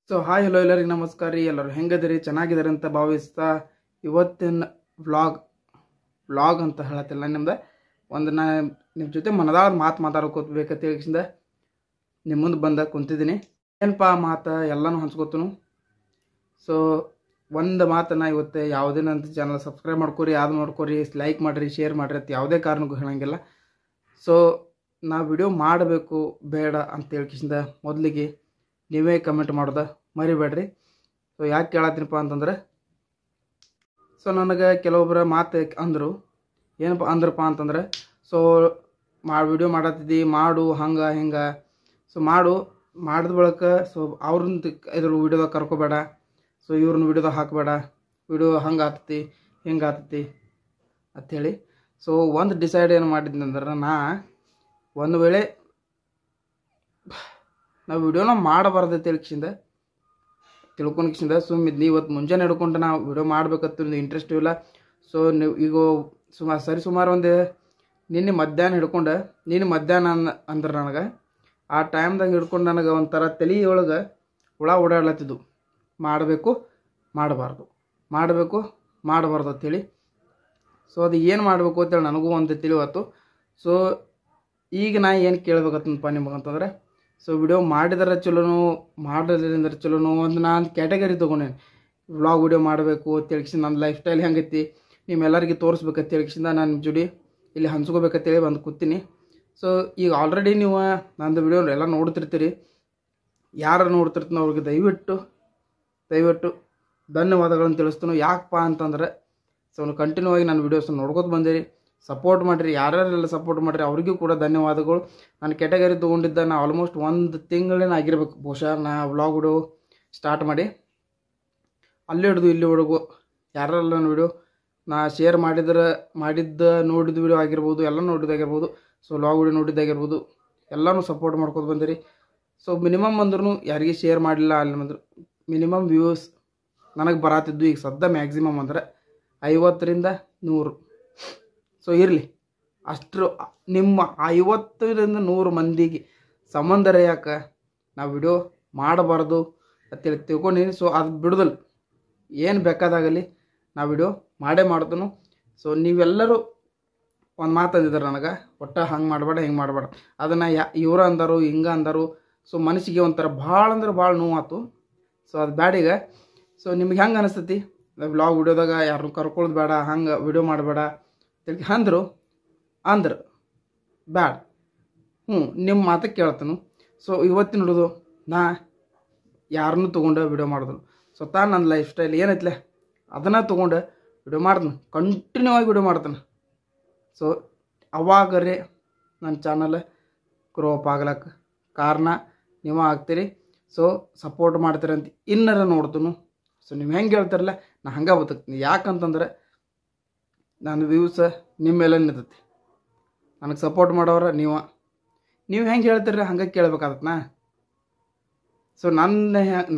So hi hello ಎಲ್ಲರಿಗೆ ನಮಸ್ಕಾರ ರೀ. ಎಲ್ಲರೂ ಹೆಂಗದಿರಿ? ಚೆನ್ನಾಗಿದ್ದಾರೆ ಅಂತ ಭಾವಿಸ್ತಾ ಇವತ್ತಿನ ವ್ಲಾಗ್ ಅಂತ ಹೇಳತ್ತಿಲ್ಲ, ನಿಮ್ದು ಒಂದು ನಾ ನಿಮ್ಮ ಜೊತೆ ಮನದಾಳ ಮಾತಾಡ್ಕೋಬೇಕಂತ ಹೇಳಿಂದ ನಿಮ್ಮ ಮುಂದೆ ಬಂದ ಕುಂತಿದ್ದೀನಿ. ಏನಪ್ಪ ಮಾತು ಎಲ್ಲನೂ ಹಂಚ್ಕೋತನು. ಸೊ ಒಂದು ಮಾತನ್ನು ಇವತ್ತು ಯಾವುದೇ ನನ್ನ ಚಾನಲ್ ಸಬ್ಸ್ಕ್ರೈಬ್ ಮಾಡ್ಕೊರಿ, ಅದು ಮಾಡ್ಕೊರಿ, ಲೈಕ್ ಮಾಡಿರಿ, ಶೇರ್ ಮಾಡಿರಿ ಅಂತ ಯಾವುದೇ ಕಾರಣಕ್ಕೂ ಹೇಳೋಂಗಿಲ್ಲ. ಸೊ ನಾ ವಿಡಿಯೋ ಮಾಡಬೇಕು ಬೇಡ ಅಂತ ಹೇಳ್ಕಿಸಿಂದ ಮೊದಲಿಗೆ ನೀವೇ ಕಮೆಂಟ್ ಮಾಡೋದು ಮರಿಬೇಡ್ರಿ. ಸೊ ಯಾಕೆ ಕೇಳತ್ತೀನಪ್ಪ ಅಂತಂದ್ರೆ, ಸೊ ನನಗೆ ಕೆಲವೊಬ್ಬರ ಮಾತು ಅಂದರು. ಏನಪ್ಪ ಅಂದ್ರಪ್ಪ ಅಂತಂದ್ರೆ, ಸೊ ವಿಡಿಯೋ ಮಾಡತ್ತಿದ್ದಿ, ಮಾಡು ಹಂಗೆ ಹಿಂಗೆ, ಸೊ ಮಾಡಿದ ಬಳಿಕ ಸೊ ಅವ್ರನ್ನ ಇದ್ರ ವಿಡಿಯೋದಾಗ ಕರ್ಕೋಬೇಡ, ಸೊ ಇವ್ರನ್ನ ವಿಡಿಯೋದಾಗ ಹಾಕಬೇಡ, ವಿಡಿಯೋ ಹಂಗೆ ಆಗ್ತತಿ ಹಿಂಗೆ ಆಗ್ತತಿ ಅಂಥೇಳಿ. ಸೊ ಒಂದು ಡಿಸೈಡ್ ಏನು ಮಾಡಿದ್ನಂದ್ರೆ, ಒಂದು ವೇಳೆ ನಾವು ವಿಡಿಯೋನ ಮಾಡಬಾರ್ದು ತಿಳ್ಕೊಂಡ್ಕಿಂದ ಸುಮ್ಮಿದ್ನಿ. ಇವತ್ತು ಮುಂಜಾನೆ ಹಿಡ್ಕೊಂಡು ನಾವು ವಿಡಿಯೋ ಮಾಡ್ಬೇಕಂತ ಇಂಟ್ರೆಸ್ಟ್ ಇಲ್ಲ. ಸೊ ನೀವು ಈಗ ಸುಮಾರು ಒಂದು ನಿನ್ನೆ ಮಧ್ಯಾಹ್ನ ಅಂದ್ರೆ ನನಗೆ ಆ ಟೈಮ್ದಾಗ ಹಿಡ್ಕೊಂಡು ನನಗೆ ಒಂಥರ ತಲೆಯೊಳಗೆ ಹುಳ ಓಡಾಡ್ಲತ್ತಿದ್ದು, ಮಾಡಬಾರ್ದು ಅಂತೇಳಿ. ಸೊ ಅದು ಏನು ಮಾಡಬೇಕು ಅಂತೇಳಿ ನನಗೂ ಒಂದು ತಿಳಿವತ್ತು. ಸೊ ಈಗ ನಾ ಏನು ಕೇಳ್ಬೇಕತ್ತಪ್ಪ ನಿಮಗಂತಂದ್ರೆ, ಸೊ ವಿಡಿಯೋ ಮಾಡಿದ್ರೆ ಚಲೋನು ಮಾಡಲಿಲ್ಲ ಚಲೋನು ಒಂದು ನಾನು ಕ್ಯಾಟಗರಿ ತೊಗೊಂಡೇನೆ. ವ್ಲಾಗ್ ವಿಡಿಯೋ ಮಾಡಬೇಕು ಅಂತೇಳಿಸಿ ನನ್ನ ಲೈಫ್ ಸ್ಟೈಲ್ ಹೆಂಗೈತಿ ನಿಮ್ಮೆಲ್ಲರಿಗೆ ತೋರಿಸ್ಬೇಕಂತ ಹೇಳಿಸಿಂದ ನಾನು ನಿಮ್ಮ ಜೋಡಿ ಇಲ್ಲಿ ಹಂಚ್ಕೋಬೇಕಂತೇಳಿ ಬಂದು ಕೂತೀನಿ. ಸೊ ಈಗ ಆಲ್ರೆಡಿ ನೀವು ನಂದು ವಿಡಿಯೋ ಎಲ್ಲ ನೋಡ್ತಿರ್ತೀರಿ. ಯಾರು ನೋಡ್ತಿರ್ತೀನೋ ಅವ್ರಿಗೆ ದಯವಿಟ್ಟು ಧನ್ಯವಾದಗಳನ್ನು ತಿಳಿಸ್ತೀನಿ. ಯಾಕಪ್ಪ ಅಂತಂದ್ರೆ, ಸೊ ಕಂಟಿನ್ಯೂ ಆಗಿ ನನ್ನ ವೀಡಿಯೋಸ್ ನೋಡ್ಕೊತ ಬಂದಿರಿ, ಸಪೋರ್ಟ್ ಮಾಡಿರಿ. ಯಾರ್ಯಾರೆಲ್ಲ ಸಪೋರ್ಟ್ ಮಾಡಿರಿ ಅವ್ರಿಗೂ ಕೂಡ ಧನ್ಯವಾದಗಳು. ನಾನು ಕ್ಯಾಟಗರಿ ತೊಗೊಂಡಿದ್ದ ನಾ ಆಲ್ಮೋಸ್ಟ್ ಒಂದು ತಿಂಗಳೇನು ಆಗಿರ್ಬೇಕು ಬಹುಶಃ ನಾ ವ್ಲಾಗ್ ವಿಡಿಯೋ ಸ್ಟಾರ್ಟ್ ಮಾಡಿ. ಅಲ್ಲಿ ಹಿಡಿದು ಇಲ್ಲಿವರೆಗೂ ಯಾರೆಲ್ಲ ನನ್ನ ವಿಡಿಯೋ ನಾ ಶೇರ್ ಮಾಡಿದ್ದ ನೋಡಿದ ವಿಡಿಯೋ ಆಗಿರ್ಬೋದು, ಎಲ್ಲ ನೋಡಿದ್ದಾಗಿರ್ಬೋದು, ಸೊ ವ್ಲಾಗ್ ವಿಡಿಯೋ ನೋಡಿದ್ದಾಗಿರ್ಬೋದು, ಎಲ್ಲನೂ ಸಪೋರ್ಟ್ ಮಾಡ್ಕೊತ ಬಂದಿರಿ. ಸೊ ಮಿನಿಮಮ್ ಅಂದ್ರೂ ಯಾರಿಗೆ ಶೇರ್ ಮಾಡಲಿಲ್ಲ ಅಲ್ಲಿ ಬಂದರು ಮಿನಿಮಮ್ ವ್ಯೂಸ್ ನನಗೆ ಬರತ್ತಿದ್ದು ಈಗ ಸದ್ಯ ಮ್ಯಾಕ್ಸಿಮಮ್ ಅಂದರೆ 50ರಿಂದ 100. ಸೊ ಇರಲಿ, ಅಷ್ಟರು ನಿಮ್ಮ 50ರಿಂದ 100 ಮಂದಿಗೆ ಸಂಬಂಧ ಯಾಕೆ ನಾವು ವಿಡಿಯೋ ಮಾಡಬಾರ್ದು ಅಂತೇಳಿ ತಿಳ್ಕೊಂಡಿನಿ. ಸೊ ಅದು ಬಿಡೋದಲ್ಲ, ಏನು ಬೇಕಾದಾಗಲಿ ನಾವು ವಿಡಿಯೋ ಮಾಡೇ ಮಾಡ್ತನು. ಸೊ ನೀವೆಲ್ಲರೂ ಒಂದು ಮಾತು ಅಂದಿದ್ದಾರೆ ನನಗೆ, ಒಟ್ಟು ಹಂಗೆ ಮಾಡಬೇಡ ಹಿಂಗೆ ಮಾಡಬೇಡ. ಅದನ್ನು ಇವ್ರು ಅಂದರು ಹಿಂಗೆ ಅಂದರು. ಸೊ ಮನಸ್ಸಿಗೆ ಒಂಥರ ಭಾಳ ಅಂದ್ರೆ ಭಾಳ ನೋವಾಯ್ತು. ಸೊ ಅದು ಬ್ಯಾಡೀಗ. ಸೊ ನಿಮ್ಗೆ ಹೆಂಗೆ ಅನಿಸ್ತತಿ? ವ್ಲಾಗ್ ವಿಡಿಯೋದಾಗ ಯಾರನ್ನು ಕರ್ಕೊಳ್ಳೋದು ಬೇಡ, ಹಂಗೆ ವಿಡಿಯೋ ಮಾಡಬೇಡ ತಿಳ್ಕಿ ಅಂದ್ರೆ ಬ್ಯಾಡ. ನಿಮ್ಮ ಮಾತಕ್ಕೆ ಕೇಳ್ತಾನು. ಸೊ ಇವತ್ತಿನ ಹಿಡಿದು ನಾ ಯಾರನ್ನೂ ತೊಗೊಂಡು ವಿಡಿಯೋ ಮಾಡಿದ್ರು. ಸ್ವತಃ ನನ್ನ ಲೈಫ್ ಸ್ಟೈಲ್ ಏನೈತ್ಲೆ ಅದನ್ನು ತೊಗೊಂಡು ವಿಡಿಯೋ ಮಾಡ್ತಾನೆ, ಕಂಟಿನ್ಯೂ ಆಗಿ ವಿಡಿಯೋ ಮಾಡ್ತಾನೆ. ಸೊ ಅವಾಗರೇ ನನ್ನ ಚಾನಲ್ ಗ್ರೋ ಅಪ್ ಆಗ್ಲಕ್ಕೆ ಕಾರಣ ನೀವು ಆಗ್ತೀರಿ. ಸೊ ಸಪೋರ್ಟ್ ಮಾಡ್ತೀರಿ ಅಂತ ಇನ್ನರ ನೋಡ್ತನು. ಸೊ ನೀವು ಹೆಂಗೆ ಹೇಳ್ತಾರಲ್ಲ ನಾ ಹಂಗೆ ಬದುಕ್ತೀನಿ. ಯಾಕಂತಂದ್ರೆ ನನ್ನ ವ್ಯೂಸ್ ನಿಮ್ಮ ಮೇಲೆ ನಿಂತೈತಿ. ನನಗೆ ಸಪೋರ್ಟ್ ಮಾಡೋರ ನೀವು ಹೆಂಗೆ ಹೇಳ್ತೀರ ಹಂಗೆ ಕೇಳ್ಬೇಕಾಗತ್ತೆ ನಾ. ಸೊ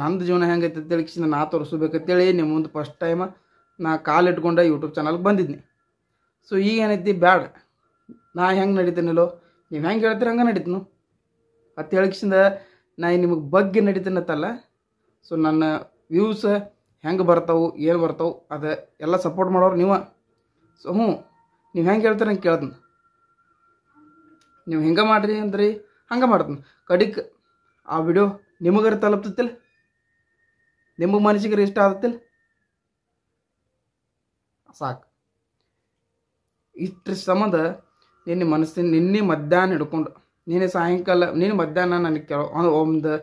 ನಂದು ಜೀವನ ಹೆಂಗೈತೆ ತಿಳಿಸಿ ನಾ ತೋರಿಸ್ಬೇಕಂತೇಳಿ ನಿಮ್ಮ ಮುಂದೆ ಫಸ್ಟ್ ಟೈಮ್ ನಾ ಕಾಲಿಟ್ಕೊಂಡು ಯೂಟ್ಯೂಬ್ ಚಾನಲ್ಗೆ ಬಂದಿದ್ನಿ. ಸೊ ಈಗ ಏನೈತಿ ಬ್ಯಾಡ, ನಾ ಹೆಂಗೆ ನಡೀತೀನಲ್ಲೋ ನೀವು ಹೆಂಗೆ ಹೇಳ್ತೀರ ಹಂಗೆ ನಡೀತೀನು ಅಂತ ಹೇಳಿಕಿಸಿಂದ ನಾ ನಿಮಗೆ ಬಗ್ಗೆ ನಡೀತೀನತ್ತಲ್ಲ. ಸೊ ನನ್ನ ವ್ಯೂಸ್ ಹೆಂಗೆ ಬರ್ತಾವೆ ಏನು ಬರ್ತಾವೆ ಅದು ಎಲ್ಲ ಸಪೋರ್ಟ್ ಮಾಡೋರು ನೀವು. ಸೊ ನೀವು ಹೆಂಗೆ ಹೇಳ್ತೀರ ಹಂಗೆ ಕೇಳ್ತೀನಿ. ನೀವು ಹೆಂಗೆ ಮಾಡಿರಿ ಅಂದ್ರಿ ಹಂಗೆ ಮಾಡ್ತೀನಿ. ಕಡಿಕ್ ಆ ವಿಡಿಯೋ ನಿಮಗರ ತಲುಪ್ತಿಲ್ಲ, ನಿಮಗೆ ಮನಸ್ಸಿಗೆ ಇಷ್ಟ ಆಗತ್ತಿಲ್ಲ, ಸಾಕು. ಇಷ್ಟ್ರ ಸಂಬಂಧ ನಿನ್ನೆ ಮಧ್ಯಾಹ್ನ ಹಿಡ್ಕೊಂಡು ನಿನ್ನೆ ಮಧ್ಯಾಹ್ನ ನನಗೆ ಒಂದು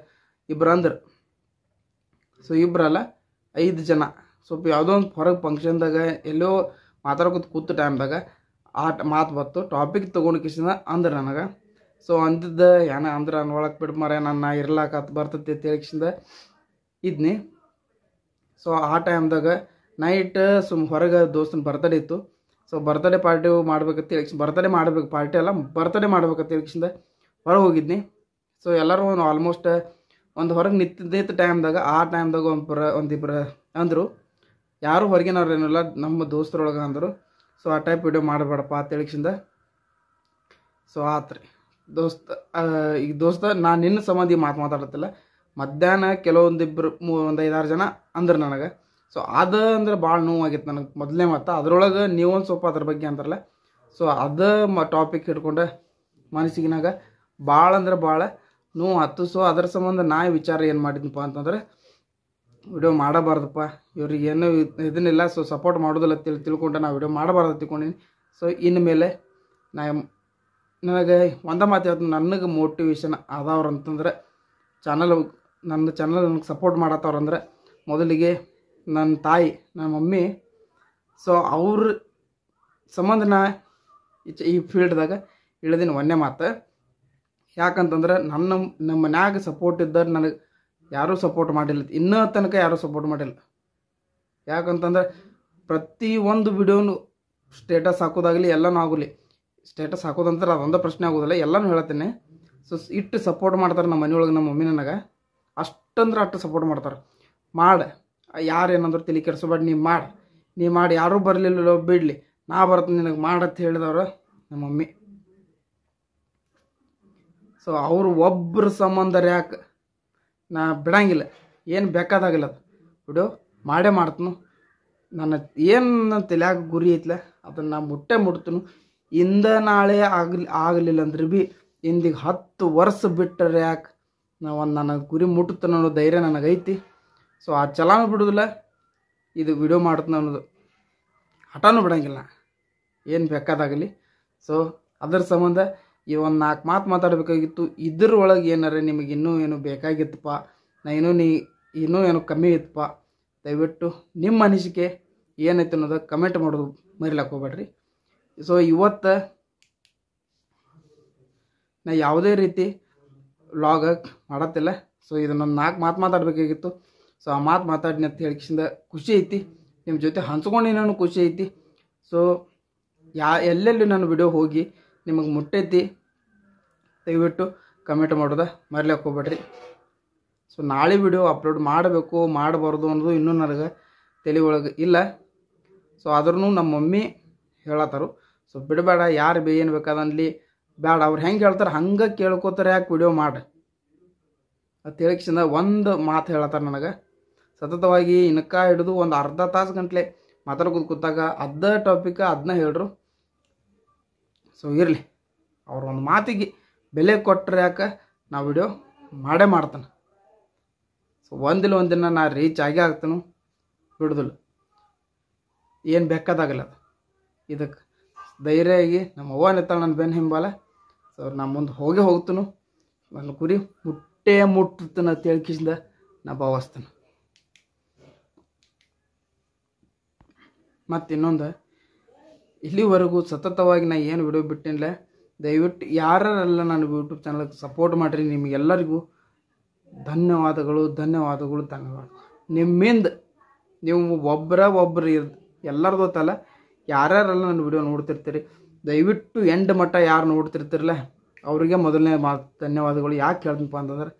ಇಬ್ಬರು ಅಂದ್ರೆ, ಸೊ ಇಬ್ಬರಲ್ಲ 5 ಜನ ಸ್ವಲ್ಪ ಯಾವುದೋ ಒಂದು ಹೊರಗೆ ಫಂಕ್ಷನ್ದಾಗ ಎಲ್ಲೋ ಮಾತಾಡ್ಕೊತ ಕೂತ ಟೈಮ್ದಾಗ ಆ ಮಾತು ಬತ್ತು, ಟಾಪಿಕ್ ತೊಗೊಂಡು ಕಿಸಿಂದ ಅಂದ್ರೆ ನನಗೆ. ಸೊ ಅಂದಿದ್ದ ಏನ ಅಂದ್ರೆ ನಾನು ಒಳಗೆ ಬಿಟ್ಟು ಮರ ನನ್ನ ಇರ್ಲಾಕ ಬರ್ತೈತಿ ಅಂತ ಹೇಳಿಕಿಸಿಂದ ಇದ್ನಿ. ಸೊ ಆ ಟೈಮ್ದಾಗ ನೈಟ್ ಹೊರಗೆ ದೋಸ್ತನ ಬರ್ತಡೇ ಇತ್ತು. ಸೊ ಬರ್ತಡೇ ಪಾರ್ಟಿ ಮಾಡ್ಬೇಕಂತ ಹೇಳಿ ಬರ್ತಡೇ ಮಾಡ್ಬೇಕಂತ ಹೇಳಿಕಿಸಿಂದ ಹೊರಗೆ ಹೋಗಿದ್ನಿ. ಸೊ ಎಲ್ಲರೂ ಆಲ್ಮೋಸ್ಟ್ ಒಂದು ಹೊರಗೆ ನಿಂತಿದ್ದ ಟೈಮ್ದಾಗ ಆ ಟೈಮ್ದಾಗ ಒಂದಿಬ್ಬರು ಅಂದರು, ಯಾರು ಹೊರಗಿನವ್ರೇನಿಲ್ಲ ನಮ್ಮ ದೋಸ್ತರೊಳಗೆ ಅಂದರು. ಸೊ ಆ ಟೈಪ್ ವಿಡಿಯೋ ಮಾಡಬೇಡಪ್ಪ ಅಂತ ಹೇಳಿಕಿಸಿಂದ ಸೊ ಆತ್ರಿ ದೋಸ್ತ. ಈಗ ದೋಸ್ತ ನಾನು ನಿನ್ನ ಸಂಬಂಧಿ ಮಾತಾಡತ್ತಿಲ್ಲ, ಮಧ್ಯಾಹ್ನ ಕೆಲವೊಂದಿಬ್ಬರು ಒಂದು 5-6 ಜನ ಅಂದ್ರೆ ನನಗೆ. ಸೊ ಅದು ಅಂದ್ರೆ ಭಾಳ ನೋವಾಗಿತ್ತು ನನಗೆ ಮೊದಲನೇ ಮಾತು. ಅದ್ರೊಳಗೆ ನೀವೊಂದು ಸ್ವಲ್ಪ ಅದ್ರ ಬಗ್ಗೆ ಅಂತಾರಲ್ಲ, ಸೊ ಅದು ಟಾಪಿಕ್ ಹಿಡ್ಕೊಂಡು ಮನಸ್ಸಿಗಿನಾಗ ಭಾಳ ಅಂದ್ರೆ ಭಾಳ ನೋವು ಆಯ್ತು. ಸೊ ಅದ್ರ ಸಂಬಂಧ ನಾ ವಿಚಾರ ಏನು ಮಾಡಿದ್ನಪ್ಪ ಅಂತಂದ್ರೆ, ವಿಡಿಯೋ ಮಾಡಬಾರ್ದಪ್ಪ, ಇವ್ರಿಗೆ ಏನೂ ಇದನ್ನಿಲ್ಲ, ಸೊ ಸಪೋರ್ಟ್ ಮಾಡೋದಿಲ್ಲ ತಿಳ್ಕೊಂಡು ನಾ ವಿಡಿಯೋ ಮಾಡಬಾರ್ದು ತಿಳ್ಕೊಂಡಿನಿ. ಸೊ ಇನ್ಮೇಲೆ ನನಗೆ ಒಂದ ಮಾತು ಹೇಳ್ತೀನಿ, ನನಗೆ ಮೋಟಿವೇಶನ್ ಆದವ್ರು ಅಂತಂದ್ರೆ ನನ್ನ ಚಾನಲ್ ನನಗೆ ಸಪೋರ್ಟ್ ಮಾಡತ್ತವ್ರಂದ್ರೆ ಮೊದಲಿಗೆ ನನ್ನ ತಾಯಿ, ನನ್ನ ಮಮ್ಮಿ. ಸೊ ಅವ್ರ ಸಂಬಂಧ ನಾ ಈ ಫೀಲ್ಡ್ದಾಗ ಇಳಿದೀನಿ. ಒಂದೇ ಮಾತು ಯಾಕಂತಂದ್ರೆ ನಮ್ಮ ಮನ್ಯಾಗ ಸಪೋರ್ಟ್ ಇದ್ದರೆ ನನಗೆ ಯಾರೂ ಸಪೋರ್ಟ್ ಮಾಡಿಲ್ಲ, ಇನ್ನೂ ತನಕ ಯಾರೂ ಸಪೋರ್ಟ್ ಮಾಡಿಲ್ಲ. ಯಾಕಂತಂದ್ರೆ ಪ್ರತಿಯೊಂದು ವಿಡಿಯೋನು ಸ್ಟೇಟಸ್ ಹಾಕೋದಾಗಲಿ ಎಲ್ಲನೂ ಆಗಲಿ, ಸ್ಟೇಟಸ್ ಹಾಕೋದಂದ್ರೆ ಅದೊಂದು ಪ್ರಶ್ನೆ ಆಗೋದಿಲ್ಲ, ಎಲ್ಲನೂ ಹೇಳ್ತೇನೆ. ಸೊ ಇಟ್ಟು ಸಪೋರ್ಟ್ ಮಾಡ್ತಾರೆ ನಮ್ಮ ಮನೆಯೊಳಗೆ. ನಮ್ಮ ಮಮ್ಮಿ ನನಗೆ ಅಷ್ಟು ಸಪೋರ್ಟ್ ಮಾಡ್ತಾರೆ. ಮಾಡಿ ಯಾರೇನಂದ್ರೆ ತಲೆ ಕೆಡಿಸ್ಬೇಡ, ನೀ ಮಾಡಿ ಯಾರೂ ಬರಲಿಲ್ಲ ಬಿಡಲಿ, ನಾ ಬರ್ತೀನಿ ನಿನಗೆ ಮಾಡತ್ತೆ ಹೇಳಿದವರು ನಮ್ಮ ಮಮ್ಮಿ. ಸೊ ಅವರು ಒಬ್ಬರ ಸಂಬಂಧ ಯಾಕೆ ನಾ ಬಿಡಂಗಿಲ್ಲ, ಏನು ಬೇಕಾದಾಗಿಲ್ಲ ಅದು ವಿಡಿಯೋ ಮಾಡೇ ಮಾಡ್ತೀನಿ. ನನ್ನ ಏನು ತಲೆಯಾಗ ಗುರಿ ಐತ್ಲ ಅದನ್ನು ನಾ ಮುಟ್ತೀನಿ. ಇಂದ ನಾಳೆ ಆಗಲಿಲ್ಲ ಅಂದ್ರೆ ಭೀ ಇಂದಿಗೆ 10 ವರ್ಷ ಬಿಟ್ಟರೆ ಯಾಕೆ ನನ್ನ ಗುರಿ ಮುಟ್ಟುತ್ತಾನೆ ಅನ್ನೋ ಧೈರ್ಯ ನನಗೈತಿ. ಸೊ ಆ ಚಲಾನು ಬಿಡೋದಿಲ್ಲ, ಇದು ವಿಡಿಯೋ ಮಾಡ್ತೀನಿ ಅನ್ನೋದು ಹಠನೂ ಬಿಡೋಂಗಿಲ್ಲ, ಏನು ಬೇಕಾದಾಗಲಿ. ಸೊ ಅದ್ರ ಸಂಬಂಧ ಈ ಒಂದು 4 ಮಾತು ಮಾತಾಡಬೇಕಾಗಿತ್ತು. ಇದ್ರೊಳಗೆ ಏನಾರ ನಿಮಗೆ ಇನ್ನೂ ಏನು ಬೇಕಾಗಿತ್ತಪ್ಪ, ನಾ ಇನ್ನೂ ಏನು ಕಮ್ಮಿ ಇತ್ತಪ್ಪ, ದಯವಿಟ್ಟು ನಿಮ್ಮ ಅನಿಸಿಕೆ ಏನೈತೆ ಅನ್ನೋದು ಕಮೆಂಟ್ ಮಾಡೋದು ಮರಿಲಕ್ಕೆ ಹೋಗ್ಬೇಡ್ರಿ. ಸೊ ಇವತ್ತು ನಾ ಯಾವುದೇ ರೀತಿ ವ್ಲಾಗ್ ಮಾಡತ್ತಿಲ್ಲ. ಸೊ ಇದನ್ನೊಂದು 4 ಮಾತು ಮಾತಾಡಬೇಕಾಗಿತ್ತು. ಸೊ ಆ ಮಾತು ಮಾತಾಡಿನಿ ಅಂತ ಹೇಳಿಕಿಂದ ಖುಷಿ ಐತಿ, ನಿಮ್ಮ ಜೊತೆ ಹಂಚ್ಕೊಂಡಿನೂ ಖುಷಿ ಐತಿ. ಸೊ ಎಲ್ಲೆಲ್ಲಿ ನನ್ನ ವಿಡಿಯೋ ಹೋಗಿ ನಿಮಗೆ ಮುಟ್ಟೈತಿ ದಯವಿಟ್ಟು ಕಮೆಂಟ್ ಮಾಡೋದ ಮರಿಲಕ್ಕೆ ಹೋಗ್ಬೇಡ್ರಿ. ಸೊ ನಾಳೆ ವಿಡಿಯೋ ಅಪ್ಲೋಡ್ ಮಾಡಬೇಕು ಮಾಡಬಾರ್ದು ಅನ್ನೋದು ಇನ್ನೂ ನನಗೆ ತಲೆ ಒಳಗೆ ಇಲ್ಲ. ಸೊ ಆದ್ರೂ ನಮ್ಮ ಮಮ್ಮಿ ಹೇಳತ್ತಾರು, ಸೊ ಬಿಡಬೇಡ, ಯಾರು ಏನು ಬೇಕಾದನ್ಲಿ ಬೇಡ, ಅವ್ರು ಹೆಂಗೆ ಹೇಳ್ತಾರೆ ಹಂಗೆ ಕೇಳ್ಕೋತಾರೆ, ಯಾಕೆ ವಿಡಿಯೋ ಮಾಡಿ ಅಂತ ಹೇಳಿಕಿಂದ ಒಂದು ಮಾತು ಹೇಳತ್ತಾರೆ ನನಗೆ. ಸತತವಾಗಿ ಇನ್ಕ ಹಿಡಿದು ಒಂದು ಅರ್ಧ ತಾಸು ಗಂಟ್ಲೆ ಮಾತಾಡ್ಕೋದು ಕೂತಾಗ ಅದ ಟಾಪಿಕ್ ಅದನ್ನ ಹೇಳ್ರು. ಸೊ ಇರಲಿ, ಅವ್ರ ಒಂದು ಮಾತಿಗೆ ಬೆಲೆ ಕೊಟ್ಟರೆ ಯಾಕೆ ನಾ ವಿಡಿಯೋ ಮಾಡೇ ಮಾಡ್ತಾನೆ. ಸೊ ಒಂದಿನ ನಾ ರೀಚ್ ಆಗೇ ಆಗ್ತಾನು, ಬಿಡೋದಿಲ್ಲ, ಏನು ಬೇಕಾದಾಗಲ್ಲ ಅದು. ಇದಕ್ಕೆ ಧೈರ್ಯ ಆಗಿ ನಮ್ಮ ಅವ್ವ ನಿತ್ತಾಳ ನನ್ನ ಬೆನ್ನ ಹಿಂಬಾಲ. ಸೊ ನಾ ಮುಂದೆ ಹೋಗ್ತಾನು, ನನ್ನ ಗುರಿ ಮುಟ್ಟುತ್ತಾನ ಅಂತ ಹೇಳ್ಕಿಸಿಂದ ನಾ ಭಾವಿಸ್ತಾನೆ. ಮತ್ತು ಇನ್ನೊಂದು, ಇಲ್ಲಿವರೆಗೂ ಸತತವಾಗಿ ನಾ ಏನು ವಿಡಿಯೋ ಬಿಟ್ಟಿಲ್ಲ, ದಯವಿಟ್ಟು ಯಾರೆಲ್ಲ ನನ್ನ ಯೂಟ್ಯೂಬ್ ಚಾನಲ್ಗೆ ಸಪೋರ್ಟ್ ಮಾಡಿರಿ. ನಿಮಗೆಲ್ಲರಿಗೂ ಧನ್ಯವಾದಗಳು. ನಿಮ್ಮಿಂದ ನೀವು ಒಬ್ಬರು ಎಲ್ಲರದು ಗೊತ್ತಲ್ಲ, ಯಾರ್ಯಾರೆಲ್ಲ ನನ್ನ ವಿಡಿಯೋ ನೋಡ್ತಿರ್ತೀರಿ ದಯವಿಟ್ಟು ಎಂಡ್ ಮಟ್ಟ ಯಾರು ನೋಡ್ತಿರ್ತಿರಲ್ಲ ಅವರಿಗೆ ಮೊದಲನೇ ಧನ್ಯವಾದಗಳು. ಯಾಕೆ ಹೇಳ್ತೀನಪ್ಪ ಅಂತಂದ್ರೆ,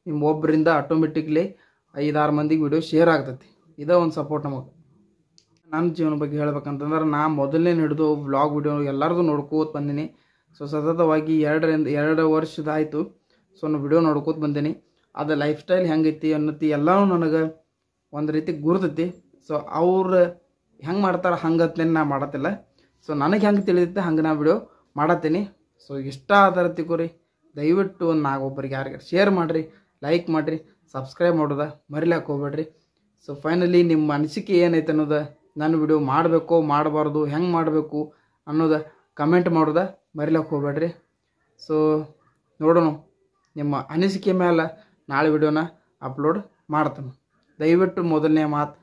ನಿಮ್ಮ ಒಬ್ಬರಿಂದ ಆಟೋಮೆಟಿಕ್ಲಿ 5-6 ಮಂದಿಗೆ ವಿಡಿಯೋ ಶೇರ್ ಆಗ್ತೈತಿ. ಇದೇ ಒಂದು ಸಪೋರ್ಟ್ ನಮಗೆ. ನನ್ನ ಜೀವನ ಬಗ್ಗೆ ಹೇಳ್ಬೇಕಂತಂದ್ರೆ, ನಾ ಮೊದಲನೇ ಹಿಡಿದು ವ್ಲಾಗ್ ವಿಡಿಯೋ ಎಲ್ಲರದು ನೋಡ್ಕೋತ ಬಂದೀನಿ. ಸೊ ಸತತವಾಗಿ 2 ವರ್ಷದಾಯಿತು. ಸೊ ನಾನು ವಿಡಿಯೋ ನೋಡ್ಕೋತ ಬಂದೀನಿ. ಅದು ಲೈಫ್ ಸ್ಟೈಲ್ ಹೆಂಗೈತಿ ಅನ್ನತಿ ಎಲ್ಲನೂ ನನಗೆ ಒಂದು ರೀತಿ ಗುರ್ತೈತಿ. ಸೊ ಅವ್ರು ಹೆಂಗೆ ಮಾಡ್ತಾರೆ ಹಂಗತ್ಲೇನೆ ನಾ ಮಾಡತ್ತಿಲ್ಲ. ಸೊ ನನಗೆ ಹೆಂಗೆ ತಿಳಿಯುತ್ತೆ ಹಂಗೆ ನಾ ವಿಡಿಯೋ ಮಾಡತ್ತೀನಿ. ಸೊ ಇಷ್ಟ ಆಧಾರ ತಿಳ್ಕೊರಿ, ದಯವಿಟ್ಟು ಒಂದು 4 ಒಬ್ಬರಿಗೆ ಯಾರಿಗಾರು ಶೇರ್ ಮಾಡಿರಿ, ಲೈಕ್ ಮಾಡಿರಿ, ಸಬ್ಸ್ಕ್ರೈಬ್ ಮಾಡೋದ ಮರಿಲಾಕ ಹೋಗ್ಬೇಡ್ರಿ. ಸೊ ಫೈನಲಿ ನಿಮ್ಮ ಅನಿಸಿಕೆ ಏನೈತೆ ಅನ್ನೋದು, ನಾನು ವಿಡಿಯೋ ಮಾಡಬೇಕು ಮಾಡಬಾರ್ದು, ಹೆಂಗೆ ಮಾಡಬೇಕು ಅನ್ನೋದು ಕಮೆಂಟ್ ಮಾಡೋದ ಮರಿಲಾಕ ಹೋಗ್ಬೇಡ್ರಿ. ಸೊ ನೋಡೋಣ, ನಿಮ್ಮ ಅನಿಸಿಕೆ ಮೇಲೆ ನಾಳೆ ವಿಡಿಯೋನ ಅಪ್ಲೋಡ್ ಮಾಡ್ತಾನೆ. ದಯವಿಟ್ಟು ಮೊದಲನೇ ಮಾತು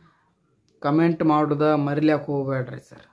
ಕಮೆಂಟ್ ಮಾಡೋದ ಮರಿಲಾಕ ಹೋಗ್ಬೇಡ್ರಿ ಸರ್.